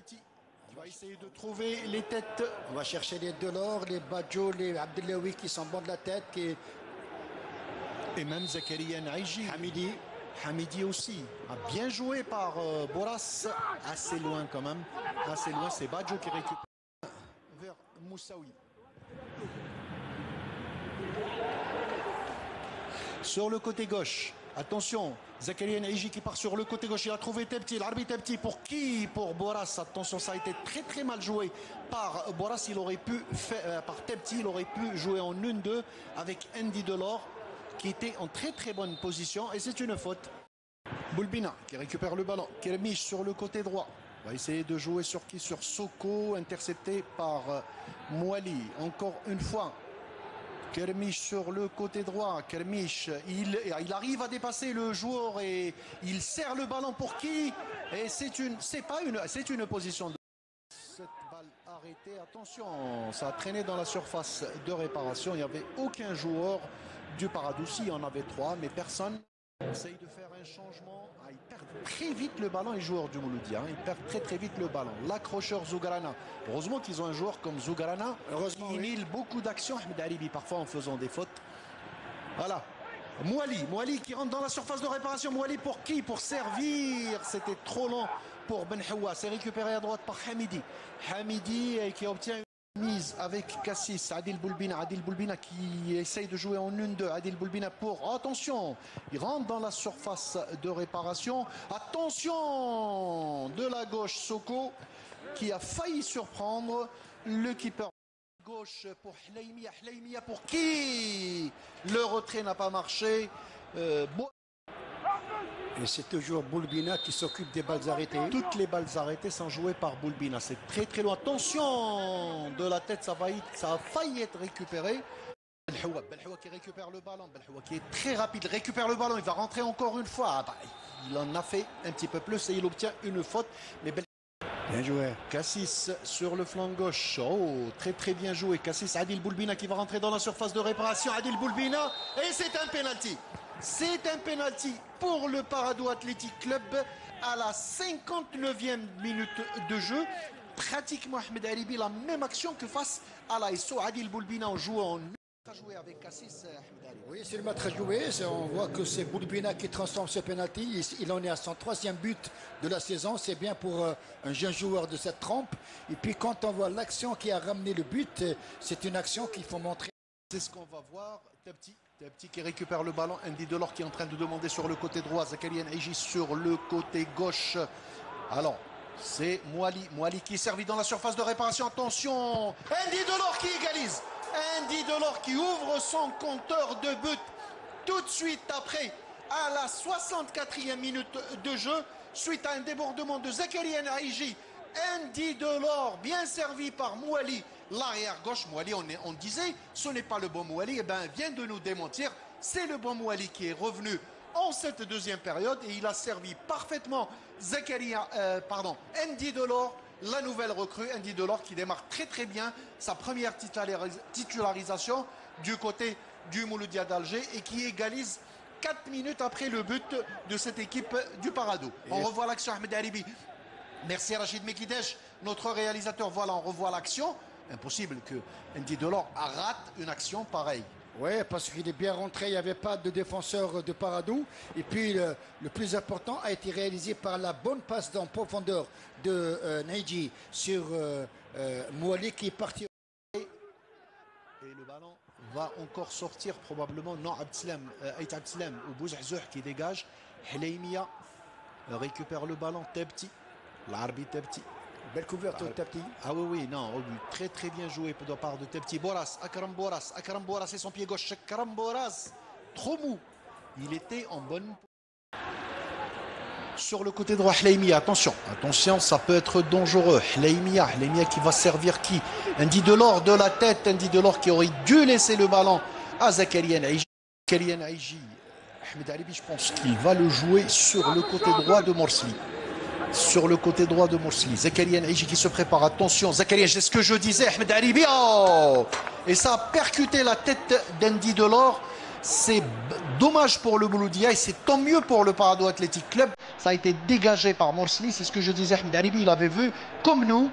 Tebti. Il va essayer de trouver les têtes. On va chercher les Delors, les Badjo, les Abdellaoui qui sont bons de la tête. Et même Zakaria Naïji. Hamidi aussi. Bien joué par Boras. Assez loin quand même. Assez loin. C'est Badjo qui récupère vers Moussaoui. Sur le côté gauche. Attention, Zakaria Naïji qui part sur le côté gauche. Il a trouvé Tebti, l'arbitre Tebti. Pour qui? Pour Boras. Attention, ça a été très très mal joué par Boras. Il aurait pu faire, par Tebti, il aurait pu jouer en 1-2 avec Andy Delors qui était en très très bonne position. Et c'est une faute. Boulbina qui récupère le ballon. Kermiche sur le côté droit. Va essayer de jouer sur qui? Sur Soko, intercepté par Mouali. Encore une fois. Kermiche sur le côté droit. Kermiche, il arrive à dépasser le joueur et il serre le ballon pour qui? Et c'est une position de cette balle arrêtée. Attention, ça a traîné dans la surface de réparation. Il n'y avait aucun joueur du Paradoussi. Il y en avait 3, mais personne. Essaye de faire un changement. Il perd très vite le ballon, les joueurs du Mouloudia. Il perd très très vite le ballon. L'accrocheur Zougarana. Heureusement qu'ils ont un joueur comme Zougarana. Heureusement, il mille beaucoup d'actions. Ahmed Alibi parfois en faisant des fautes. Voilà. Mouali qui rentre dans la surface de réparation. Mouali pour qui? Pour servir. C'était trop long pour Ben Hawa. C'est récupéré à droite par Hamidi. Hamidi qui obtient une mise avec Cassis. Adil Boulbina qui essaye de jouer en 1-2. Adil Boulbina pour... Attention, il rentre dans la surface de réparation. Attention, de la gauche, Soko qui a failli surprendre le keeper. Gauche pour Hleimia. Hleimia pour qui? Le retrait n'a pas marché. Et c'est toujours Boulbina qui s'occupe des balles arrêtées. Toutes les balles arrêtées sont jouées par Boulbina. C'est très très loin. Attention de la tête, ça a failli être récupéré. Belhawa qui récupère le ballon. Belhawa qui est très rapide, récupère le ballon. Il va rentrer encore une fois. Il en a fait un petit peu plus et il obtient une faute. Mais bien joué. Cassis sur le flanc gauche. Oh, très très bien joué. Cassis, Adil Boulbina qui va rentrer dans la surface de réparation. Adil Boulbina. Et c'est un penalty. C'est un penalty pour le Paradou Athletic Club à la 59e minute de jeu. Pratiquement Ahmed Alibi la même action que face à l'ASO. Adil Boulbina en jouant à jouer avec Cassis. Oui, c'est le match à jouer. On voit que c'est Boulbina qui transforme ce penalty. Il en est à son 3e but de la saison. C'est bien pour un jeune joueur de cette trempe. Et puis quand on voit l'action qui a ramené le but, c'est une action qu'il faut montrer. C'est ce qu'on va voir. Tebti qui récupère le ballon. Andy Delors qui est en train de demander sur le côté droit. Zakaria Naïji sur le côté gauche. Alors, c'est Mouali qui est servi dans la surface de réparation. Attention, Andy Delors qui égalise. Andy Delors qui ouvre son compteur de but tout de suite après, à la 64e minute de jeu, suite à un débordement de Zakaria Naïji. Andy Delors, bien servi par Mouali, l'arrière gauche. Mouali, on disait, ce n'est pas le bon Mouali. Eh bien, vient de nous démentir. C'est le bon Mouali qui est revenu en cette deuxième période et il a servi parfaitement Andy Delors, la nouvelle recrue. Andy Delors qui démarre très très bien sa première titularisation du côté du Mouloudia d'Alger et qui égalise 4 minutes après le but de cette équipe du Paradou. On revoit l'action Ahmed Alibi. Merci Rachid Mekidesh, notre réalisateur. Voilà, on revoit l'action. Impossible que Andy Delors rate une action pareille. Oui, parce qu'il est bien rentré, il n'y avait pas de défenseur de Paradou. Et puis le plus important a été réalisé par la bonne passe en profondeur de Naïji sur Mouali qui est parti. Et le ballon va encore sortir probablement. Non, Aït Abdeslam ou Bouzahzouh qui dégage. Hleimia récupère le ballon. Tebti. L'arbitre Tebti. Belle couverture de Tebti. Ah oui, non, très très bien joué de la part de Tebti. Boras, Akram Boras et son pied gauche. Akram Boras, trop mou. Il était en bonne. Sur le côté droit, Hleimia, attention, ça peut être dangereux. Hleimia qui va servir qui? Andy Delors de la tête, Andy Delors qui aurait dû laisser le ballon à Zakaria Naïji. Ahmed Alibi, je pense qu'il va le jouer sur le côté droit de Morsli. Sur le côté droit de Morsli. Zakaria Naïji qui se prépare. Attention, Zakaria, c'est ce que je disais. Ahmed Alibi. Oh, et ça a percuté la tête d'Andy Delors. C'est dommage pour le Mouloudia et c'est tant mieux pour le Paradou Athletic Club. Ça a été dégagé par Morsli. C'est ce que je disais. Hamid Haribi, il avait vu, comme nous,